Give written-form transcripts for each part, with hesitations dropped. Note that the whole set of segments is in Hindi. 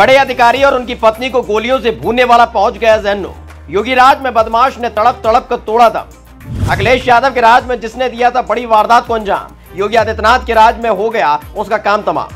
बड़े अधिकारी और उनकी पत्नी को गोलियों से भूनने वाला पहुंच गया जहन्नुम। योगी राज में बदमाश ने तड़प तड़प कर तोड़ा दम। अखिलेश यादव के राज में जिसने दिया था बड़ी वारदात को अंजाम, योगी आदित्यनाथ के राज में हो गया उसका काम तमाम।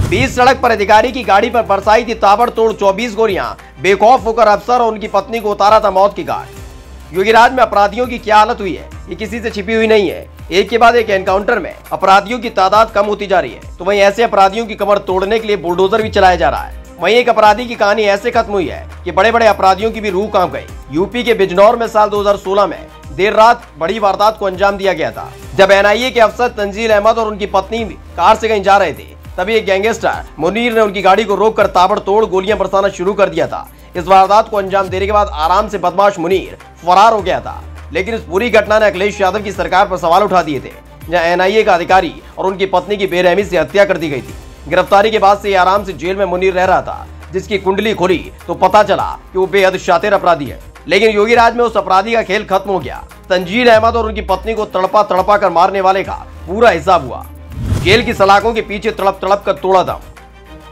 20 सड़क पर अधिकारी की गाड़ी पर बरसाई थी ताबड़तोड़ 24 गोलियां। बेखौफ होकर अफसर और उनकी पत्नी को उतारा था मौत की घाट। योगी राज में अपराधियों की क्या हालत हुई है, ये किसी से छिपी हुई नहीं है। एक के बाद एक एनकाउंटर में अपराधियों की तादाद कम होती जा रही है, तो वहीं ऐसे अपराधियों की कमर तोड़ने के लिए बुलडोजर भी चलाया जा रहा है। वहीं एक अपराधी की कहानी ऐसे खत्म हुई है कि बड़े बड़े अपराधियों की भी रूह कांप गई। यूपी के बिजनौर में साल 2016 में देर रात बड़ी वारदात को अंजाम दिया गया था। जब एनआईए के अफसर तंजील अहमद और उनकी पत्नी कार से कहीं जा रहे थे, तभी एक गैंगस्टर मुनीर ने उनकी गाड़ी को रोककर ताबड़तोड़ गोलियां बरसाना शुरू कर दिया था। इस वारदात को अंजाम देने के बाद आराम से बदमाश मुनीर फरार हो गया था। लेकिन इस पूरी घटना ने अखिलेश यादव की सरकार पर सवाल उठा दिए थे, जहां एनआईए का अधिकारी और उनकी पत्नी की बेरहमी से हत्या कर दी गई थी। गिरफ्तारी के बाद से आराम से जेल में मुनीर रह रहा था, जिसकी कुंडली खुली तो पता चला कि वो बेहद शातिर अपराधी है। लेकिन योगी राज में उस अपराधी का खेल खत्म हो गया। तंजील अहमद और उनकी पत्नी को तड़पा तड़पा कर मारने वाले का पूरा हिसाब हुआ। जेल की सलाखों के पीछे तड़प तड़प कर तोड़ा दम।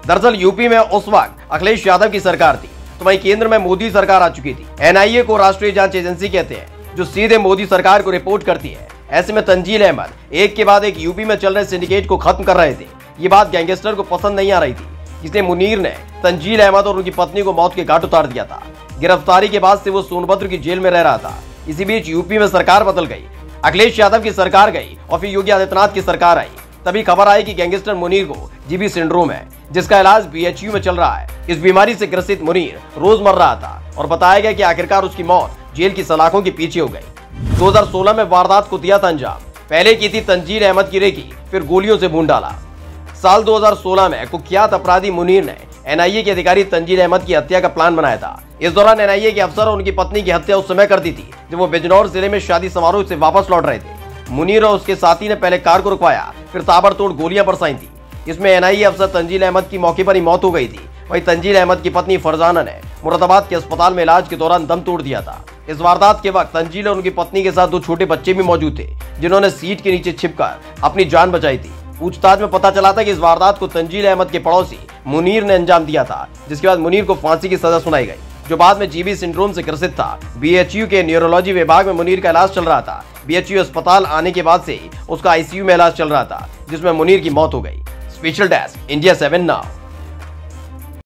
दरअसल यूपी में उस वक्त अखिलेश यादव की सरकार थी, तो वहीं केंद्र में मोदी सरकार आ चुकी थी। एनआईए को राष्ट्रीय जांच एजेंसी कहते हैं, जो सीधे मोदी सरकार को रिपोर्ट करती है। ऐसे में तंजील अहमद एक के बाद एक यूपी में चल रहे सिंडिकेट को खत्म कर रहे थे। ये बात गैंगस्टर को पसंद नहीं आ रही थी, इसलिए मुनीर ने तंजील अहमद और उनकी पत्नी को मौत के घाट उतार दिया था। गिरफ्तारी के बाद से वो सोनभद्र की जेल में रह रहा था। इसी बीच यूपी में सरकार बदल गई। अखिलेश यादव की सरकार गई और फिर योगी आदित्यनाथ की सरकार आई। तभी खबर आई कि गैंगस्टर मुनीर को जीबी सिंड्रोम है, जिसका इलाज बीएचयू में चल रहा है। इस बीमारी से ग्रसित मुनीर रोज मर रहा था और बताया गया कि आखिरकार उसकी मौत जेल की सलाखों के पीछे हो गई। 2016 में वारदात को दिया था अंजाम। पहले की थी तंजील अहमद की रेकी, फिर गोलियों से भून डाला। साल 2016 में कुख्यात अपराधी मुनीर ने एनआईए के अधिकारी तंजील अहमद की हत्या का प्लान बनाया था। इस दौरान एनआईए के अफसर और उनकी पत्नी की हत्या उस समय कर दी थी जब वो बिजनौर जिले में शादी समारोह से वापस लौट रहे थे। मुनीर और उसके साथी ने पहले कार को रुकवाया, फिर ताबड़तोड़ गोलियां बरसाई थी। इसमें एनआईए अफसर तंजील अहमद की मौके पर ही मौत हो गई थी। वहीं तंजील अहमद की पत्नी फरजाना ने मुरादाबाद के अस्पताल में इलाज के दौरान दम तोड़ दिया था। इस वारदात के वक्त तंजील और उनकी पत्नी के साथ 2 छोटे बच्चे भी मौजूद थे, जिन्होंने सीट के नीचे छिपकर अपनी जान बचाई थी। पूछताछ में पता चला था कि इस वारदात को तंजील अहमद के पड़ोसी मुनीर ने अंजाम दिया था, जिसके बाद मुनीर को फांसी की सजा सुनाई गई, जो बाद में जीबी सिंड्रोम से ग्रसित था। बीएचयू के न्यूरोलॉजी विभाग में मुनीर का इलाज चल रहा था। बीएचयू अस्पताल आने के बाद से उसका आईसीयू में इलाज चल रहा था, जिसमें मुनीर की मौत हो गई। Special desk, India 7 now.